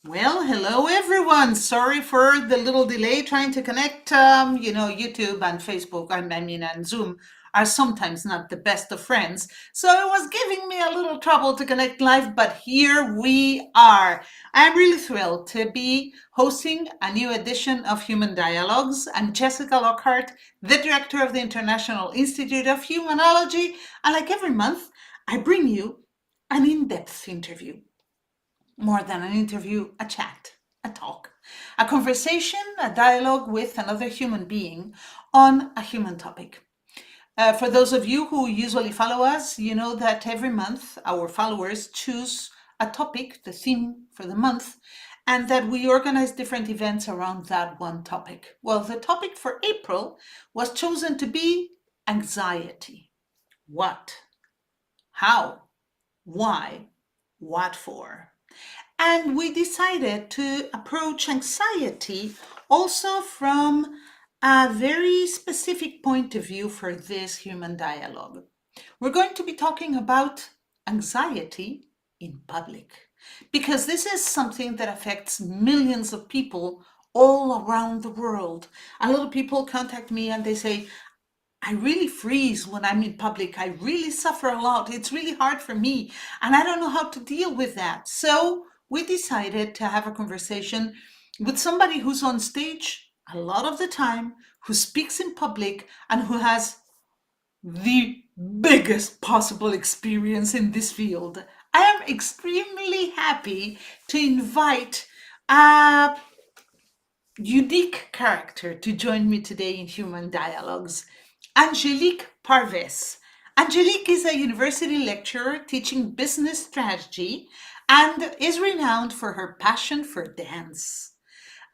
Well, hello everyone. Sorry for the little delay trying to connect. YouTube and Facebook, and Zoom are sometimes not the best of friends. So it was giving me a little trouble to connect live, but here we are. I'm really thrilled to be hosting a new edition of Human Dialogues. I'm Jessica Lockhart, the director of the International Institute of Humanology. And like every month, I bring you an in-depth interview, more than an interview, a chat, a talk, a conversation, a dialogue with another human being on a human topic. For those of you who usually follow us, you know that every month our followers choose a topic, the theme for the month, and that we organize different events around that one topic. Well, the topic for April was chosen to be anxiety. What? How? Why? What for? And we decided to approach anxiety also from a very specific point of view for this human dialogue. We're going to be talking about anxiety in public, because this is something that affects millions of people all around the world. A lot of people contact me and they say, I really freeze when I'm in public. I really suffer a lot. It's really hard for me, and I don't know how to deal with that. So we decided to have a conversation with somebody who's on stage a lot of the time, who speaks in public, and who has the biggest possible experience in this field. I am extremely happy to invite a unique character to join me today in Human Dialogues, Angelique Parvez. Angelique is a university lecturer teaching business strategy and is renowned for her passion for dance.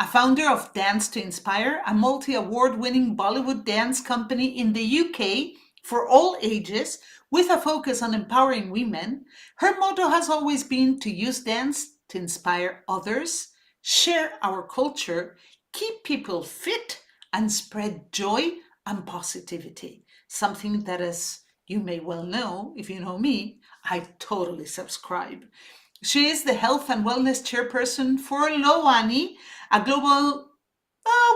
A founder of Dance to Inspire, a multi-award winning Bollywood dance company in the UK for all ages, with a focus on empowering women, her motto has always been to use dance to inspire others, share our culture, keep people fit, and spread joy and positivity. Something that, as you may well know, if you know me, I totally subscribe. She is the health and wellness chairperson for Loani, a global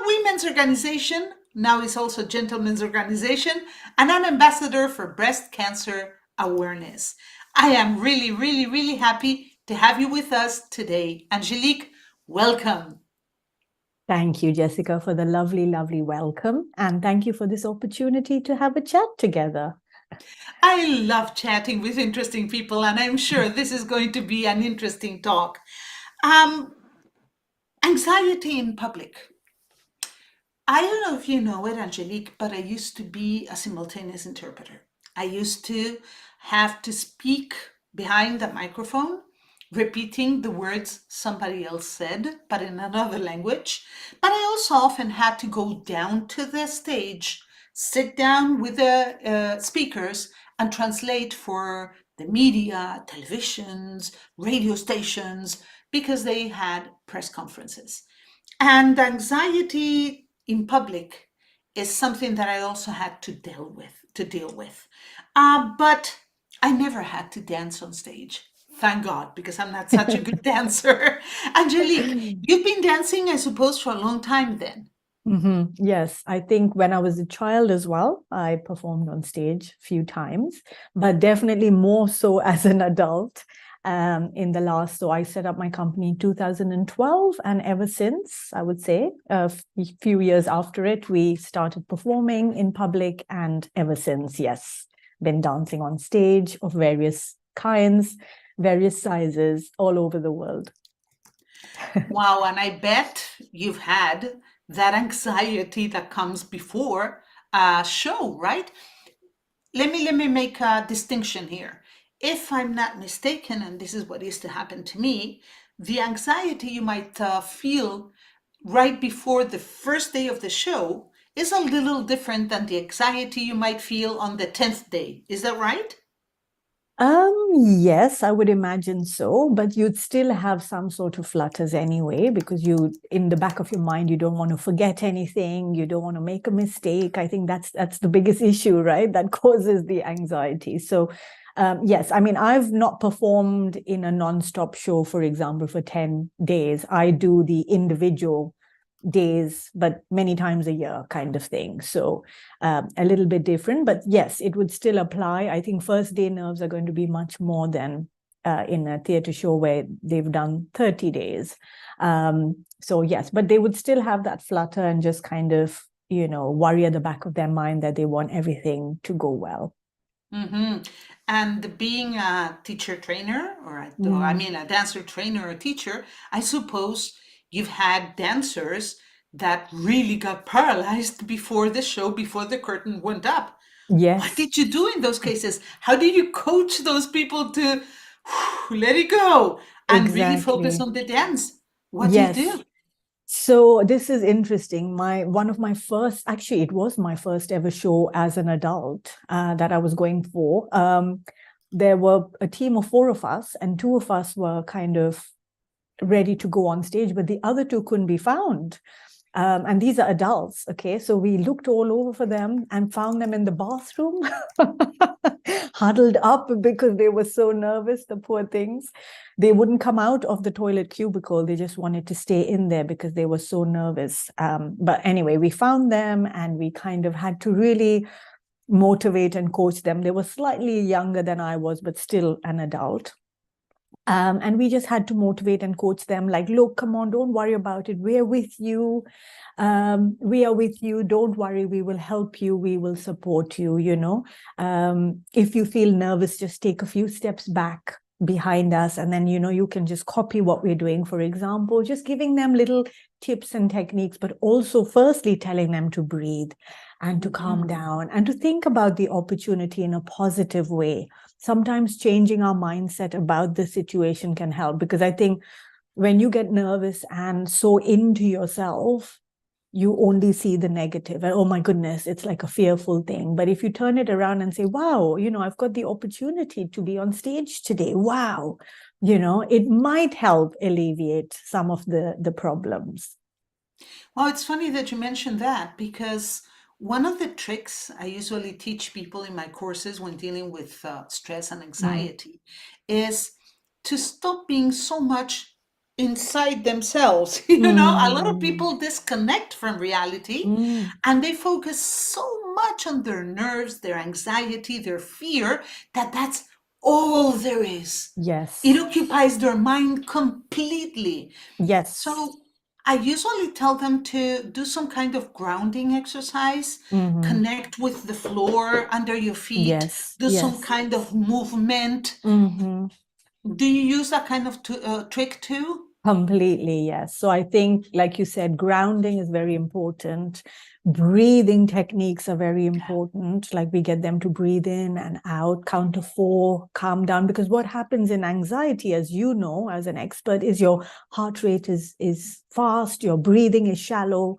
women's organization, now is also gentlemen's organization, and an ambassador for breast cancer awareness. I am really, really, really happy to have you with us today. Angelique, welcome. Thank you, Jessica, for the lovely, lovely welcome. And thank you for this opportunity to have a chat together. I love chatting with interesting people, and I'm sure this is going to be an interesting talk. Um, Anxiety in public. I don't know if you know it, Angelique, but I used to be a simultaneous interpreter. I used to have to speak behind the microphone, repeating the words somebody else said, but in another language. But I also often had to go down to the stage, sit down with the speakers, and translate for the media, televisions, radio stations, because they had press conferences. And anxiety in public is something that I also had to deal with. But I never had to dance on stage. Thank God, because I'm not such a good dancer. Angelique, you've been dancing, I suppose, for a long time then. Yes, I think when I was a child as well, I performed on stage a few times, but definitely more so as an adult. So I set up my company in 2012, and ever since, I would say, a few years after it, we started performing in public, and ever since, yes, been dancing on stage of various kinds, various sizes all over the world. Wow, and I bet you've had that anxiety that comes before a show, right? Let me make a distinction here. If I'm not mistaken, and this is what is to happen to me, the anxiety you might feel right before the first day of the show is a little different than the anxiety you might feel on the 10th day. Is that right? Yes, I would imagine so, but you'd still have some sort of flutters anyway, because in the back of your mind, you don't want to forget anything, you don't want to make a mistake. I think that's the biggest issue, right? That causes the anxiety. So Yes, I mean, I've not performed in a non-stop show, for example, for 10 days. I do the individual days, but many times a year kind of thing. So a little bit different, but yes, it would still apply. I think first day nerves are going to be much more than in a theatre show where they've done 30 days. So yes, but they would still have that flutter and just kind of, worry at the back of their mind that they want everything to go well. Mm-hmm. And being a teacher trainer, I Mm. mean, a dancer trainer or teacher, I suppose you've had dancers that really got paralyzed before the show, before the curtain went up. What Yes, did you do in those cases? How did you coach those people to let it go and really focus exactly. on the dance? What do you Yes. do? So this is interesting. One of my first, actually, it was my first ever show as an adult that I was going for. There were a team of 4 of us, and 2 of us were kind of ready to go on stage, but the other 2 couldn't be found. And these are adults, okay? So we looked all over for them and found them in the bathroom, huddled up because they were so nervous, the poor things. They wouldn't come out of the toilet cubicle. They just wanted to stay in there because they were so nervous. But anyway, we found them and we kind of had to really motivate and coach them. They were slightly younger than I was, but still an adult. And we just had to motivate and coach them like, look, come on, don't worry about it. We're with you. We are with you. Don't worry. We will help you. We will support you. If you feel nervous, just take a few steps back behind us. And then, you can just copy what we're doing. For example, just giving them little tips and techniques, but also firstly telling them to breathe and to calm down and to think about the opportunity in a positive way. Sometimes changing our mindset about the situation can help, because I think when you get nervous and so into yourself, you only see the negative. And oh my goodness, it's like a fearful thing. But if you turn it around and say, wow, I've got the opportunity to be on stage today. Wow. It might help alleviate some of the problems. Well, it's funny that you mentioned that because one of the tricks I usually teach people in my courses when dealing with stress and Mm, anxiety is to stop being so much inside themselves. A lot of mm, people disconnect from reality mm. and they focus so much on their nerves, their anxiety, their fear that that's all there is. It Yes. occupies their mind completely. Yes. So I usually tell them to do some kind of grounding exercise, Mm-hmm. connect with the floor under your feet, Yes. do some Yes. kind of movement. Mm-hmm. Do you use that kind of trick too? Completely, yes. So I think, like you said, grounding is very important. Breathing techniques are very important. Like we get them to breathe in and out, count to 4, calm down. Because what happens in anxiety, as you know, as an expert, is your heart rate is fast, your breathing is shallow.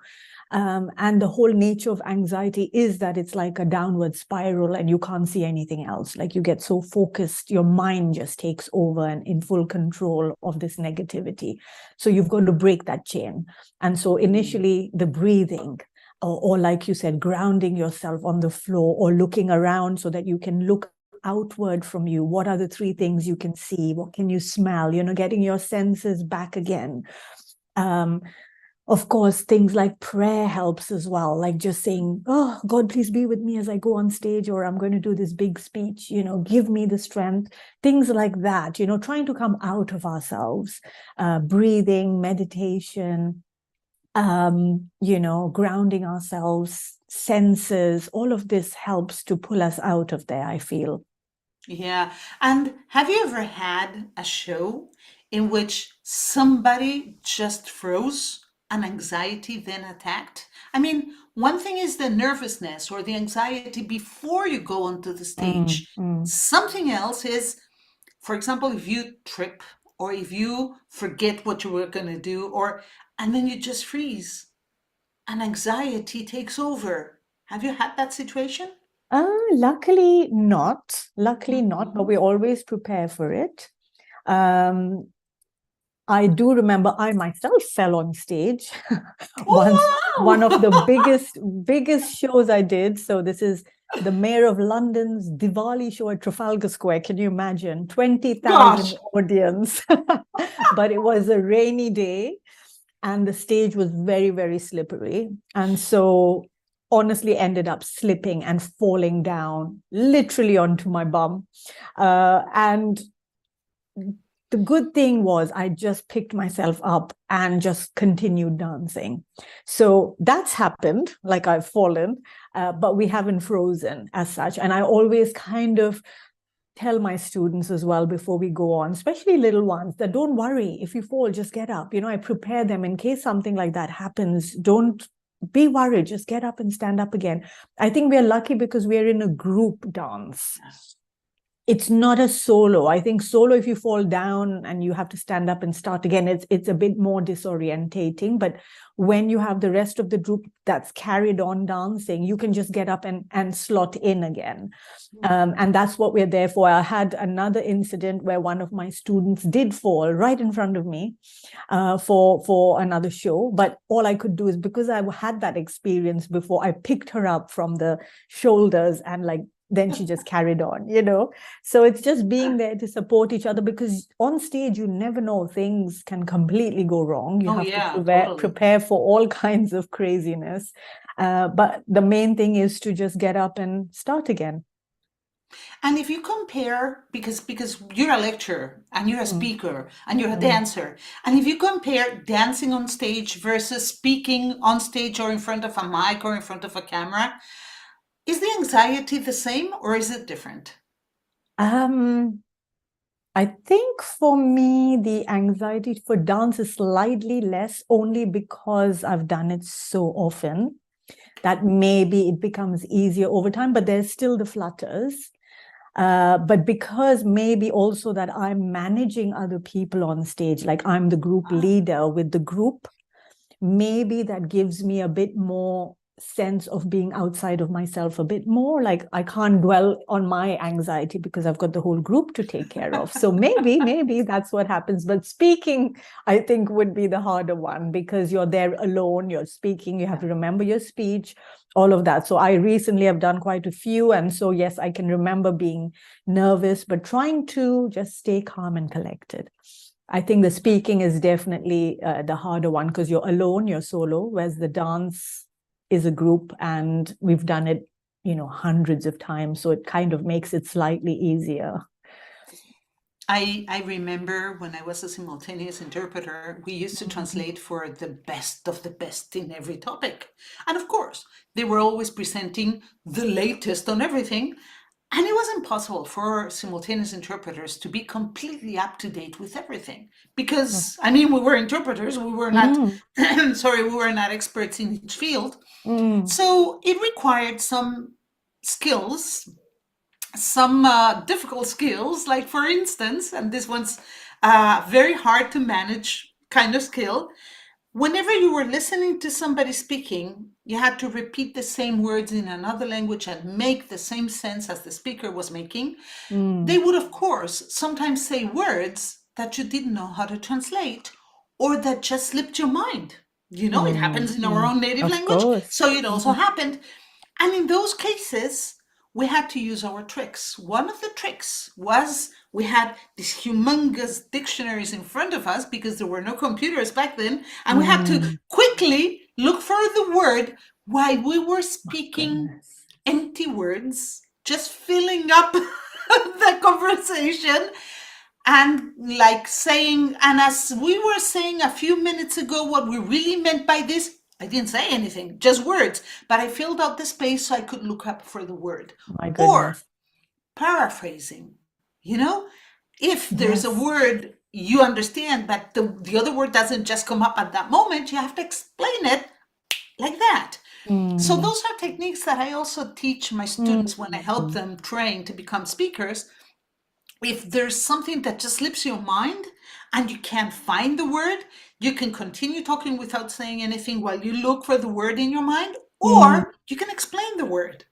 And the whole nature of anxiety is that it's like a downward spiral and you can't see anything else. Like you get so focused, your mind just takes over and in full control of this negativity. So you've got to break that chain. And so initially the breathing, or like you said, grounding yourself on the floor or looking around so that you can look outward from you. What are the 3 things you can see? What can you smell? Getting your senses back again. Of course, things like prayer helps as well, like just saying, oh, God, please be with me as I go on stage, or I'm going to do this big speech, give me the strength, things like that, trying to come out of ourselves, breathing, meditation, grounding ourselves, senses, all of this helps to pull us out of there, I feel. Yeah. And have you ever had a show in which somebody just froze and anxiety then attacked? I mean, one thing is the nervousness or the anxiety before you go onto the Mm, stage. mm. Something else is, for example, if you trip or if you forget what you were going to do, and then you just freeze and anxiety takes over. Have you had that situation? Luckily not. Luckily not, but Mhm. we always prepare for it. Um, I do remember I myself fell on stage once, one of the Oh, wow! biggest shows I did. So this is the mayor of London's Diwali show at Trafalgar Square. Can you imagine? 20,000 Gosh. audience. But it was a rainy day and the stage was very, very slippery. And so honestly ended up slipping and falling down literally onto my bum. And the good thing was I just picked myself up and just continued dancing. So that's happened, like I've fallen, but we haven't frozen as such. And I always kind of tell my students as well before we go on, especially little ones, that don't worry. If you fall, just get up. I prepare them in case something like that happens. Don't be worried. Just get up and stand up again. I think we're lucky because we're in a group dance. It's not a solo. I think solo, if you fall down and you have to stand up and start again, it's a bit more disorientating. But when you have the rest of the group that's carried on dancing, you can just get up and slot in again. And that's what we're there for. I had another incident where one of my students did fall right in front of me for another show. But all I could do is, because I had that experience before, I picked her up from the shoulders and then she just carried on, So it's just being there to support each other, because on stage, you never know, things can completely go wrong. You Oh, have to yeah, totally. prepare for all kinds of craziness. But the main thing is to just get up and start again. And if you compare, because you're a lecturer and you're a speaker and you're a dancer, and if you compare dancing on stage versus speaking on stage or in front of a mic or in front of a camera, is the anxiety the same or is it different? I think for me, the anxiety for dance is slightly less, only because I've done it so often that maybe it becomes easier over time, but there's still the flutters. But because maybe also that I'm managing other people on stage, like I'm the group leader with the group, maybe that gives me a bit more sense of being outside of myself a bit more. Like I can't dwell on my anxiety because I've got the whole group to take care of. So maybe that's what happens. But speaking, I think, would be the harder one, because you're there alone, you're speaking, you have to remember your speech, all of that. So I recently have done quite a few. And so, yes, I can remember being nervous, but trying to just stay calm and collected. I think the speaking is definitely the harder one, because you're alone, you're solo, whereas the dance is a group and we've done it, hundreds of times. So it kind of makes it slightly easier. I remember when I was a simultaneous interpreter, we used to translate for the best of the best in every topic. And of course, they were always presenting the latest on everything. And it was impossible for simultaneous interpreters to be completely up to date with everything. Because, we were interpreters, we were not, sorry, we were not experts in each field. So it required some skills, some difficult skills, like for instance, and this one's very hard to manage kind of skill. Whenever you were listening to somebody speaking, you had to repeat the same words in another language and make the same sense as the speaker was making. They would, of course, sometimes say words that you didn't know how to translate or that just slipped your mind. It happens in our own native Of language, course. so it also happened. And in those cases, we had to use our tricks. One of the tricks was we had these humongous dictionaries in front of us because there were no computers back then, and we had to quickly look for the word while we were speaking empty words, just filling up the conversation and like saying, and as we were saying a few minutes ago, what we really meant by this, I didn't say anything, just words, but I filled out the space so I could look up for the word. My Or goodness. paraphrasing, if there's a Yes. word you understand, but the other word doesn't just come up at that moment, you have to explain it like that. So those are techniques that I also teach my students when I help them train to become speakers. If there's something that just slips your mind and you can't find the word, you can continue talking without saying anything while you look for the word in your mind, or you can explain the word.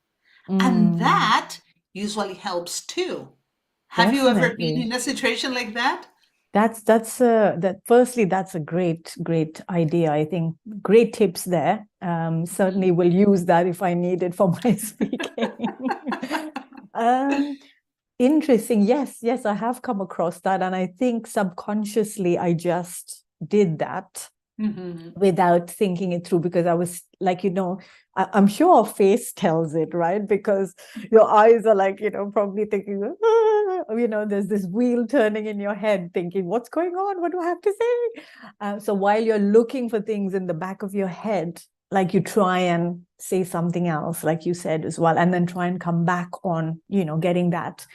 And that usually helps too. Have you ever been Definitely. in a situation like that? Firstly, that's a great idea. I think great tips there. Certainly will use that if I need it for my speaking. Interesting. Yes, I have come across that. And I think subconsciously I just did that without thinking it through, because I was like, I'm sure our face tells it, right? Because your eyes are like, probably thinking, there's this wheel turning in your head thinking, what's going on? What do I have to say? So while you're looking for things in the back of your head, like you try and say something else, like you said as well, and then try and come back on, getting that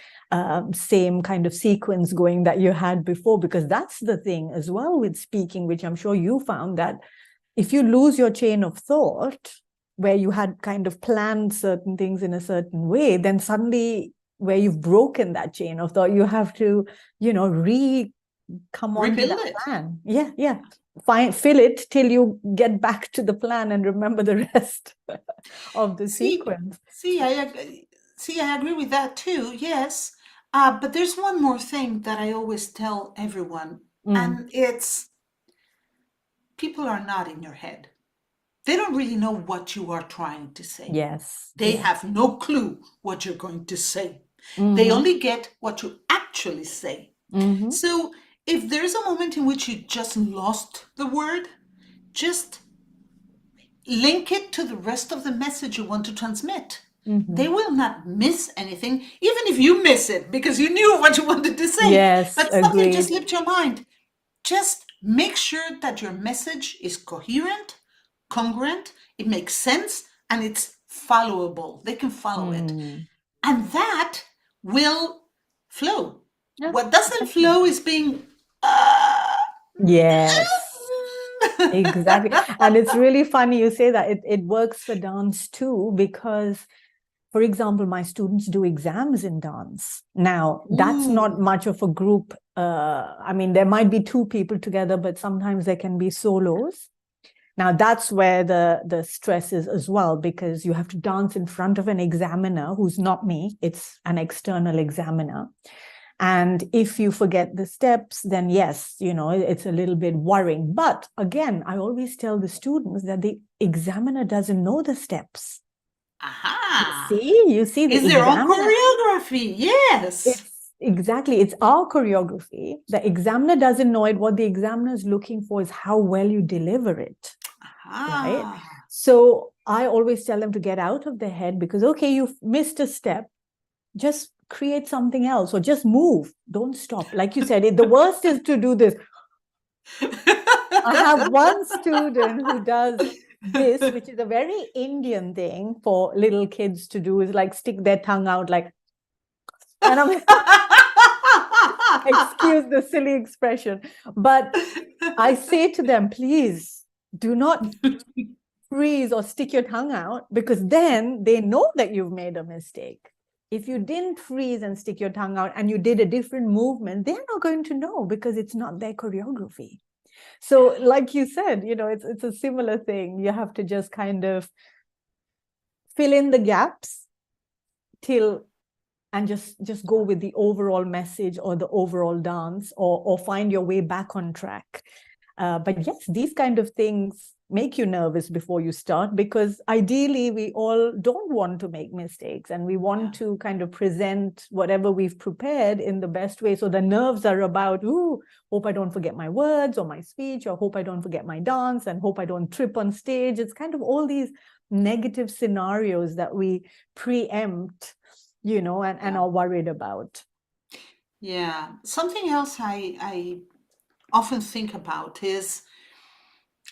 same kind of sequence going that you had before, because that's the thing as well with speaking, which I'm sure you found, that if you lose your chain of thought, where you had kind of planned certain things in a certain way, then suddenly where you've broken that chain of thought, you have to, come on to that plan. Yeah. Fill it till you get back to the plan and remember the rest of the sequence. I agree with that too. Yes. But there's one more thing that I always tell everyone, and it's people are not in your head. They don't really know what you are trying to say. Yes. They have no clue what you're going to say. They only get what you actually say. So if there's a moment in which you just lost the word, just link it to the rest of the message you want to transmit. They will not miss anything, even if you miss it, because you knew what you wanted to say. Yes, but something agreed. just slipped your mind. Just make sure that your message is coherent, congruent, it makes sense, and it's followable. They can follow it. And that will flow. Yeah, What doesn't flow is being... Yes. Exactly. And it's really funny you say that. It works for dance too, because, for example, my students do exams in dance. Now, that's not much of a group. There might be two people together, but sometimes there can be solos. Now, that's where the stress is as well, because you have to dance in front of an examiner who's not me. It's an external examiner. And if you forget the steps, then yes, it's a little bit worrying. But again, I always tell the students that the examiner doesn't know the steps. Aha! You see, it's their own choreography. Yes. Exactly. It's our choreography. The examiner doesn't know it. What the examiner is looking for is how well you deliver it. Right? So I always tell them to get out of their head, because, okay, you've missed a step. Just create something else, or just move. Don't stop. Like you said, the worst is to do this. I have one student who does this, which is a very Indian thing for little kids to do, is like stick their tongue out like, and I'm excuse the silly expression, but I say to them, please do not freeze or stick your tongue out, because then they know that you've made a mistake. If you didn't freeze and stick your tongue out and you did a different movement, they're not going to know, because it's not their choreography. So like you said, it's a similar thing. You have to just kind of fill in the gaps and just go with the overall message or the overall dance, or find your way back on track. But yes, these kind of things make you nervous before you start, because ideally we all don't want to make mistakes, and we want to kind of present whatever we've prepared in the best way. So the nerves are about, hope I don't forget my words or my speech, or hope I don't forget my dance, and hope I don't trip on stage. It's kind of all these negative scenarios that we preempt, and are worried about. Yeah. Something else I often think about is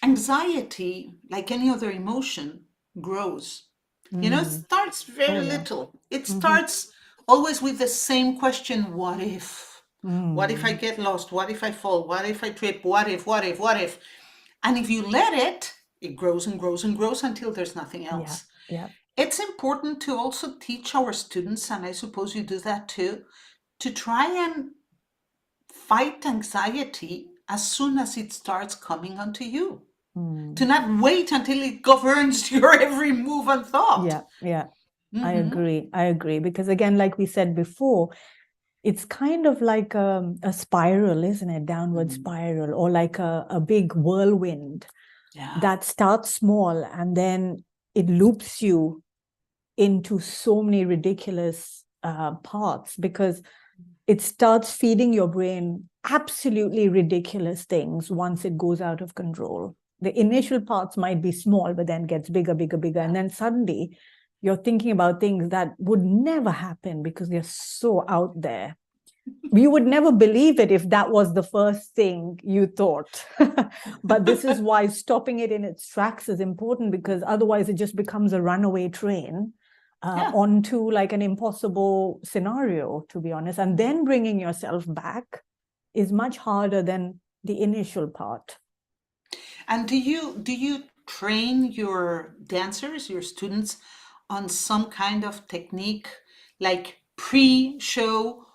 anxiety, like any other emotion, grows. It starts very little. It starts always with the same question: what if? What if I get lost? What if I fall? What if I trip? What if? And if you let it, it grows and grows and grows until there's nothing else. Yeah. It's important to also teach our students, and I suppose you do that too, to try and fight anxiety as soon as it starts coming onto you. To not wait until it governs your every move and thought. Yeah. I agree. Because again, like we said before, it's kind of like a spiral, isn't it? Downward spiral, or like a big whirlwind that starts small and then it loops you into so many ridiculous paths, because it starts feeding your brain absolutely ridiculous things once it goes out of control. The initial parts might be small, but then gets bigger, bigger, bigger. And then suddenly you're thinking about things that would never happen because they're so out there. You would never believe it if that was the first thing you thought. But this is why stopping it in its tracks is important, because otherwise it just becomes a runaway train onto like an impossible scenario, to be honest. And then bringing yourself back is much harder than the initial part. And do you train your dancers, your students, on some kind of technique, like pre-show,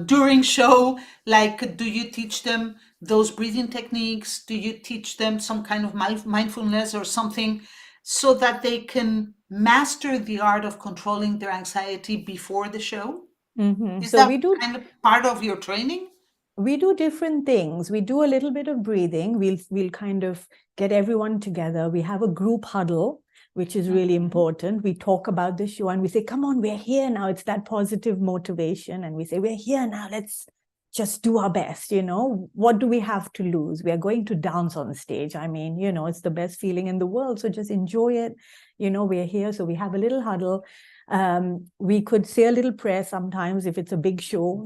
during show? Like, do you teach them those breathing techniques? Do you teach them some kind of mindfulness or something so that they can master the art of controlling their anxiety before the show? Is So we that do kind of part of your training? different things. We do a little bit of breathing. We'll kind of get everyone together. We have a group huddle, which is really important. We talk about the show and we say, come on, we're here now. It's that positive motivation. And we say, we're here now. Let's just do our best. What do we have to lose? We are going to dance on stage. I mean, it's the best feeling in the world. So just enjoy it. We're here. So we have a little huddle. We could say a little prayer sometimes if it's a big show,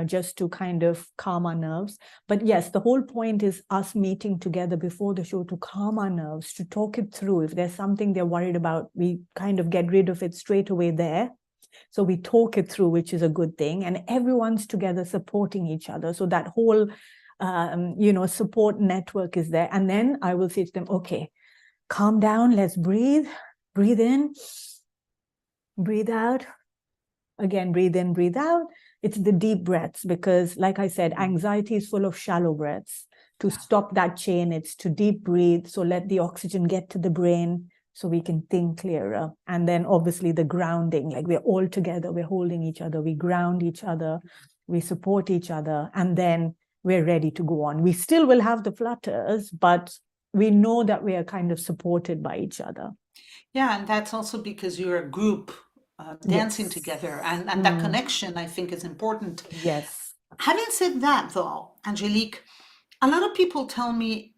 just to kind of calm our nerves. But yes, the whole point is us meeting together before the show to calm our nerves, to talk it through. If there's something they're worried about, we kind of get rid of it straight away there. So we talk it through, which is a good thing. And everyone's together supporting each other. So that whole, support network is there. And then I will say to them, okay, calm down, let's breathe in, breathe out. Again, breathe in, breathe out. It's the deep breaths, because like I said, anxiety is full of shallow breaths. To stop that chain, it's to deep breathe. So let the oxygen get to the brain so we can think clearer. And then obviously the grounding, like we're all together, we're holding each other, we ground each other, we support each other, and then we're ready to go on. We still will have the flutters, but we know that we are kind of supported by each other. Yeah, and that's also because you're a group dancing Yes. together, and that connection, I think, is important. Yes. Having said that, though, Angelique, a lot of people tell me,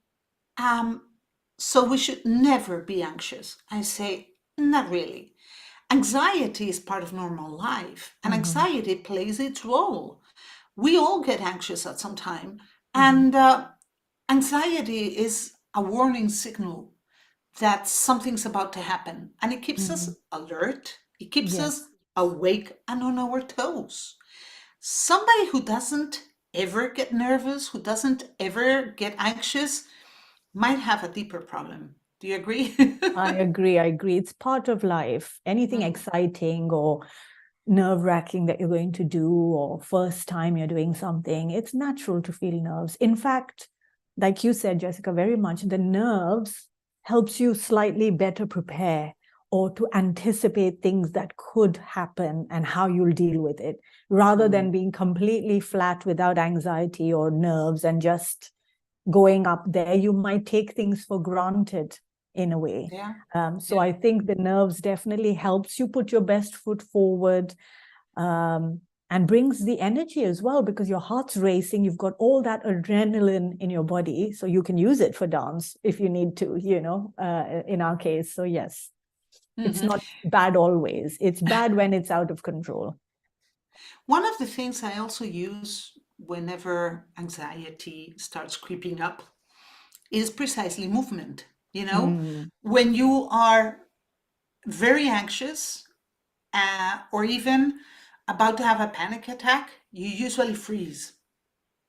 so we should never be anxious. I say, not really. Anxiety is part of normal life, and anxiety plays its role. We all get anxious at some time, and anxiety is a warning signal that something's about to happen, and it keeps us alert, it keeps us Yes. awake and on our toes. Somebody who doesn't ever get nervous, who doesn't ever get anxious, might have a deeper problem. Do you agree? I agree. It's part of life. Anything exciting or nerve-wracking that you're going to do, or first time you're doing something, it's natural to feel nerves. In fact, like you said, Jessica, very much, the nerves helps you slightly better prepare or to anticipate things that could happen and how you'll deal with it, rather than being completely flat without anxiety or nerves and just going up there. You might take things for granted in a way. Yeah. So I think the nerves definitely helps you put your best foot forward, and brings the energy as well, because your heart's racing. You've got all that adrenaline in your body, so you can use it for dance if you need to, in our case. So yes, it's not bad always. It's bad when it's out of control. One of the things I also use whenever anxiety starts creeping up is precisely movement. When you are very anxious, or even about to have a panic attack, you usually freeze.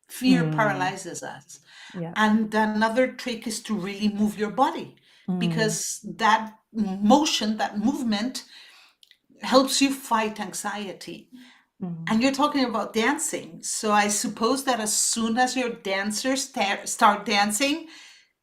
Fear paralyzes us. Yeah. And another trick is to really move your body, because that motion, that movement helps you fight anxiety. And you're talking about dancing. So I suppose that as soon as your dancers start dancing,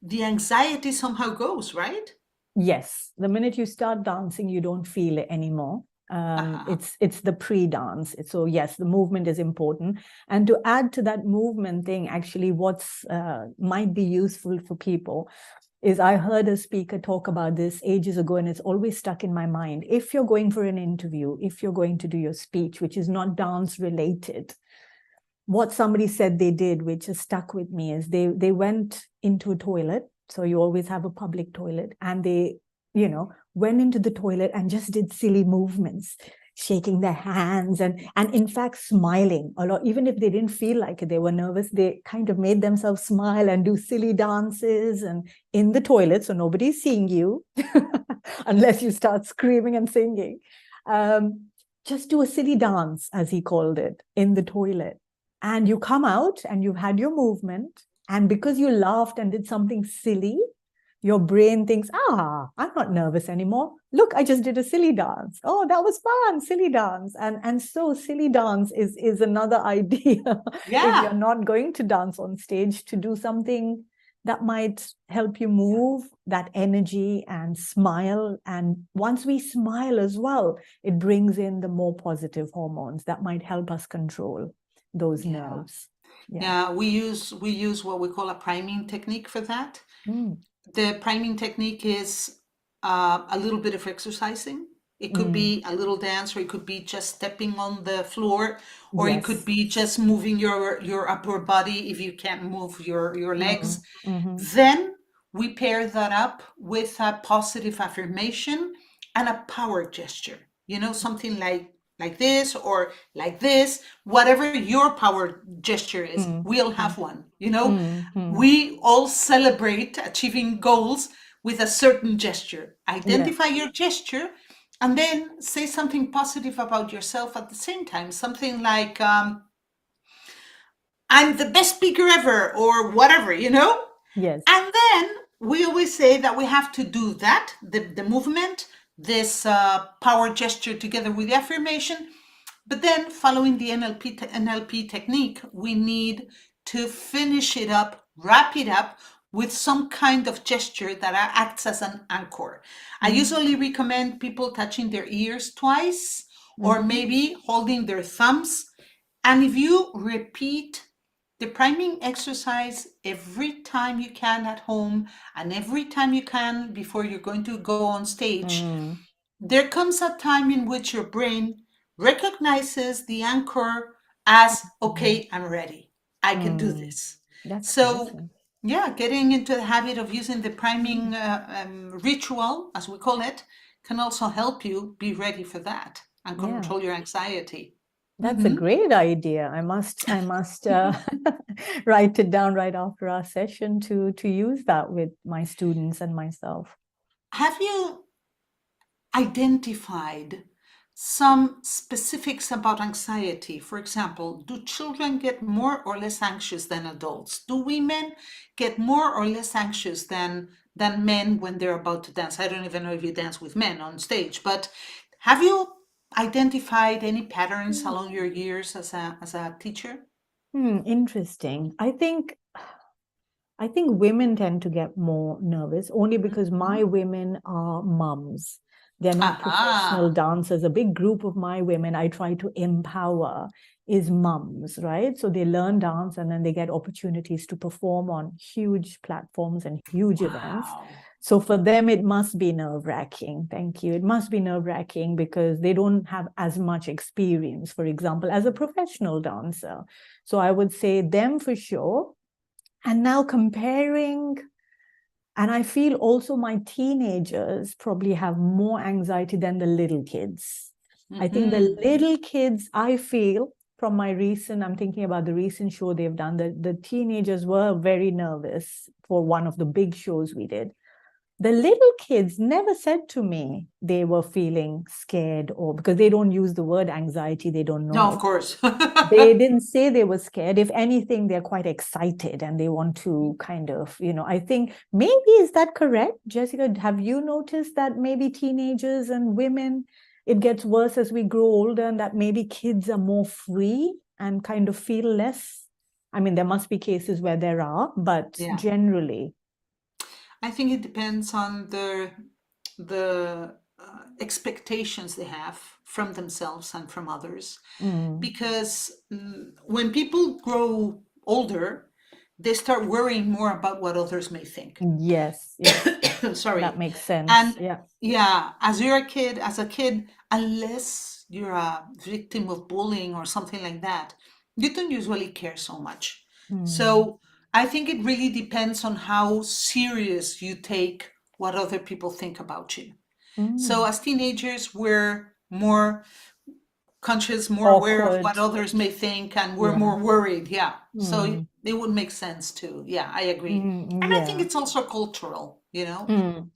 the anxiety somehow goes, right? Yes, the minute you start dancing, you don't feel it anymore. It's the pre-dance. So yes, the movement is important. And to add to that movement thing, actually, what's might be useful for people is I heard a speaker talk about this ages ago, and it's always stuck in my mind. If you're going for an interview, if you're going to do your speech, which is not dance related, what somebody said they did, which has stuck with me, is they went into a toilet. So you always have a public toilet, and they, went into the toilet and just did silly movements, shaking their hands and in fact smiling a lot. Even if they didn't feel like it, they were nervous, they kind of made themselves smile and do silly dances and in the toilet, so nobody's seeing you unless you start screaming and singing. Just do a silly dance, as he called it, in the toilet. And you come out and you've had your movement. And because you laughed and did something silly, your brain thinks, I'm not nervous anymore. Look, I just did a silly dance. Oh, that was fun, silly dance. And so silly dance is another idea. If you're not going to dance on stage, to do something that might help you move that energy and smile. And once we smile as well, it brings in the more positive hormones that might help us control those nerves. We use what we call a priming technique for that. The priming technique is a little bit of exercising. It could be a little dance, or it could be just stepping on the floor, or it could be just moving your upper body if you can't move your legs. Then we pair that up with a positive affirmation and a power gesture. Something like this or like this, whatever your power gesture is, we'll have one. We all celebrate achieving goals with a certain gesture. Identify your gesture and then say something positive about yourself at the same time. Something like, I'm the best speaker ever, or whatever, Yes. And then we always say that we have to do that, the movement, this power gesture together with the affirmation. But then, following the NLP technique, we need to finish it up, wrap it up with some kind of gesture that acts as an anchor. I usually recommend people touching their ears twice, or maybe holding their thumbs. And if you repeat the priming exercise every time you can at home and every time you can before you're going to go on stage, there comes a time in which your brain recognizes the anchor as, okay, I'm ready. I can do this. So, getting into the habit of using the priming ritual, as we call it, can also help you be ready for that and control your anxiety. That's a great idea. I must write it down right after our session to use that with my students and myself. Have you identified some specifics about anxiety? For example, do children get more or less anxious than adults? Do women get more or less anxious than men when they're about to dance? I don't even know if you dance with men on stage, but have you identified any patterns along your years as a teacher? Interesting. I think women tend to get more nervous only because my women are mums. They're not professional dancers. A big group of my women I try to empower is mums, right? So they learn dance and then they get opportunities to perform on huge platforms and huge events. So for them, it must be nerve-wracking. Thank you. It must be nerve-wracking because they don't have as much experience, for example, as a professional dancer. So I would say them for sure. And now comparing, and I feel also my teenagers probably have more anxiety than the little kids. I think the little kids, I feel from I'm thinking about the recent show they've done, the teenagers were very nervous for one of the big shows we did. The little kids never said to me they were feeling scared, or because they don't use the word anxiety, they don't know. No, of course. They didn't say they were scared. If anything, they're quite excited and they want to kind of, I think maybe, is that correct? Jessica, have you noticed that maybe teenagers and women, it gets worse as we grow older, and that maybe kids are more free and kind of feel less? I mean, there must be cases where there are, but generally. I think it depends on the expectations they have from themselves and from others. Mm. Because when people grow older, they start worrying more about what others may think. Yes, yes, that Sorry. makes sense. And Yeah. yeah, as a kid, unless you're a victim of bullying or something like that, you don't usually care so much. Mm. So I think it really depends on how serious you take what other people think about you. So Mm. as teenagers, we're more conscious, more aware of what Awkward. others may think, and we're Yeah. more worried. Yeah. So Mm. it would make sense too. Yeah, I agree. Mm, And I think yeah. it's also cultural, you know?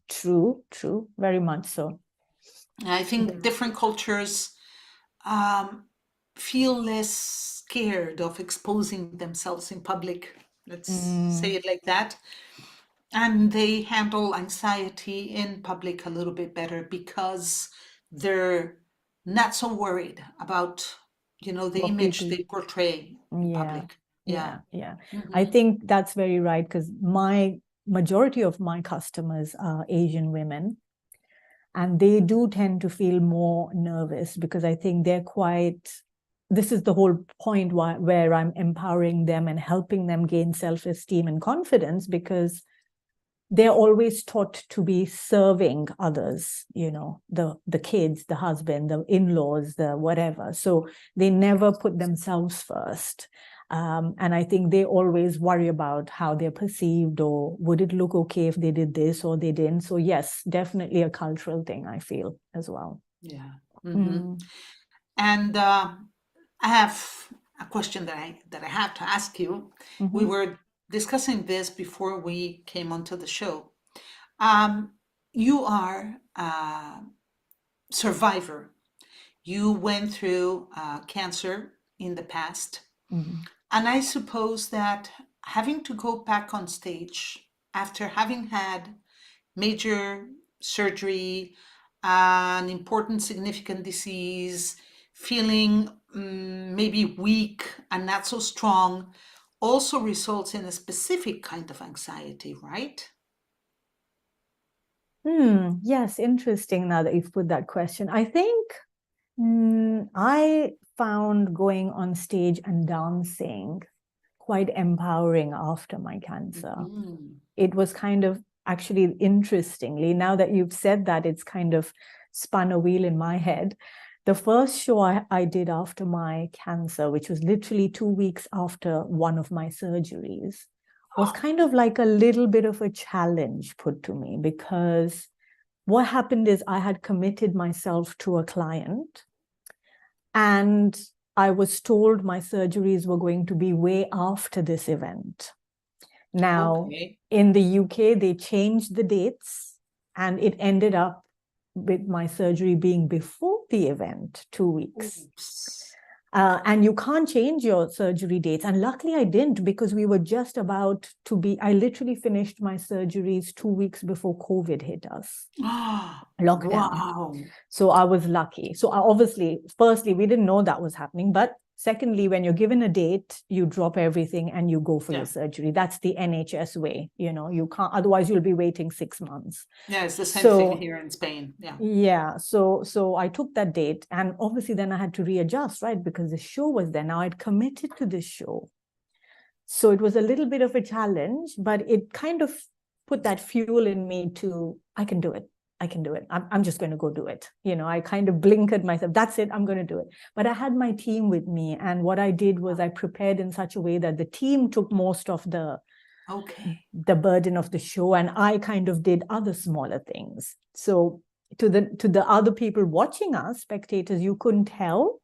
True, true. Very much so. I think Yeah. different cultures um, feel less scared of exposing themselves in public. Let's say Mm. it like that. And they handle anxiety in public a little bit better because they're not so worried about, the What image people, they portray in yeah, public. Yeah. yeah, yeah. I Hmm. think that's very right because my majority of my customers are Asian women, and they do tend to feel more nervous because I think they're quite, this is the whole point where I'm empowering them and helping them gain self-esteem and confidence, because they're always taught to be serving others, the kids, the husband, the in-laws, the whatever. So they never put themselves first. And I think they always worry about how they're perceived, or would it look okay if they did this or they didn't. So yes, definitely a cultural thing, I feel, as well. Yeah. Hmm. Mm. And I have a question that I have to ask you. We Mm-hmm. were discussing this before we came onto the show. Um, you are a survivor. You went through cancer in the past, Mm. and I suppose that having to go back on stage after having had major surgery, an important, significant disease, feeling maybe weak and not so strong, also results in a specific kind of anxiety, right? Yes, interesting now that you've put that question. I think I found going on stage and dancing quite empowering after my cancer. Mm. It was kind of, actually, interestingly, now that you've said that, it's kind of spun a wheel in my head. The first show I did after my cancer, which was literally 2 weeks after one of my surgeries, was kind of like a little bit of a challenge put to me, because what happened is I had committed myself to a client, and I was told my surgeries were going to be way after this event. Now, Okay. in the UK, they changed the dates, and it ended up with my surgery being before the event, 2 weeks. Oops. And you can't change your surgery dates. And luckily I didn't, because we were just about to be, I literally finished my surgeries 2 weeks before COVID hit us, lockdown. Wow. So I was lucky. So obviously, firstly, we didn't know that was happening. But secondly, when you're given a date, you drop everything and you go for Yeah. your surgery. That's the NHS way. You can't, otherwise you'll be waiting 6 months. Yeah, it's the same thing So here in Spain. Yeah. yeah, so I took that date, and obviously then I had to readjust, right? Because the show was there. Now I'd committed to this show. So it was a little bit of a challenge, but it kind of put that fuel in me to, I can do it. I can do it. I'm just going to go do it. I kind of blinkered myself. That's it. I'm going to do it. But I had my team with me. And what I did was I prepared in such a way that the team took most of the Okay. burden of the show, and I kind of did other smaller things. So to the other people watching us, spectators, you couldn't tell,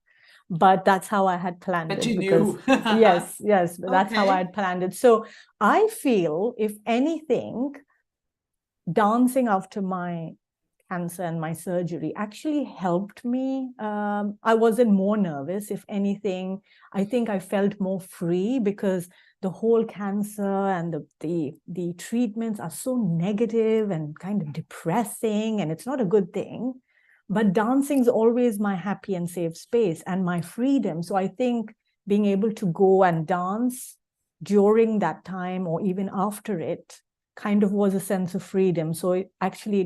but that's how I had planned But it. you Because knew. yes, that's how I Okay. had planned it. So I feel, if anything, dancing after my cancer and my surgery actually helped me. I wasn't more nervous. If anything, I think I felt more free, because the whole cancer and the treatments are so negative and kind of depressing, and it's not a good thing. But dancing's always my happy and safe space and my freedom. So I think being able to go and dance during that time, or even after it, kind of was a sense of freedom. So it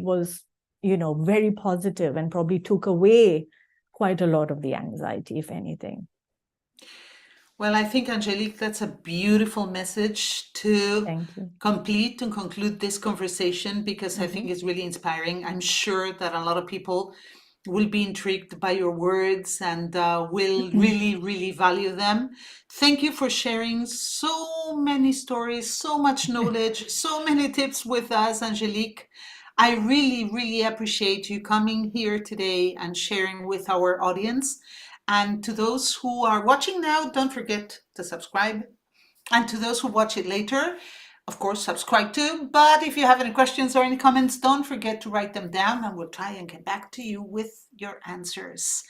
was very positive and probably took away quite a lot of the anxiety, if anything. Well, I think, Angelique, that's a beautiful message to Thank you. complete and conclude this conversation, because I think Mhm. it's really inspiring. I'm sure that a lot of people will be intrigued by your words and will really, really value them. Thank you for sharing so many stories, so much knowledge, so many tips with us, Angelique. I really, really appreciate you coming here today and sharing with our audience. And to those who are watching now, don't forget to subscribe. And to those who watch it later, of course, subscribe too. But if you have any questions or any comments, don't forget to write them down and we'll try and get back to you with your answers.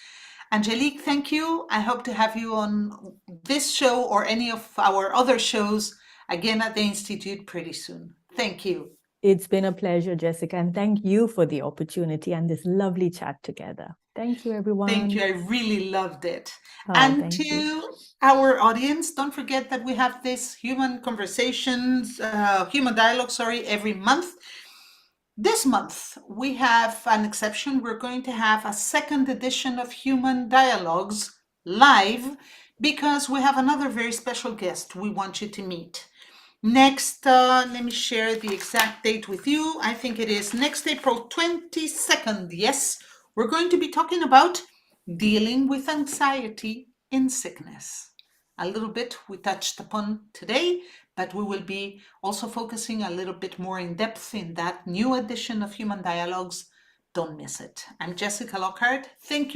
Angelique, thank you. I hope to have you on this show or any of our other shows again at the Institute pretty soon. Thank you. It's been a pleasure, Jessica, and thank you for the opportunity and this lovely chat together. Thank you, Thank you. everyone. I really loved it. Oh, And thank you. to our audience, don't forget that we have this human conversations, human dialogue, sorry, every month. This month, we have an exception. We're going to have a second edition of Human Dialogues live because we have another very special guest we want you to meet. Next, let me share the exact date with you. I think it is next April 22nd. Yes, we're going to be talking about dealing with anxiety in sickness. A little bit we touched upon today, but we will be also focusing a little bit more in depth in that new edition of Human Dialogues. Don't miss it. I'm Jessica Lockhart. Thank you.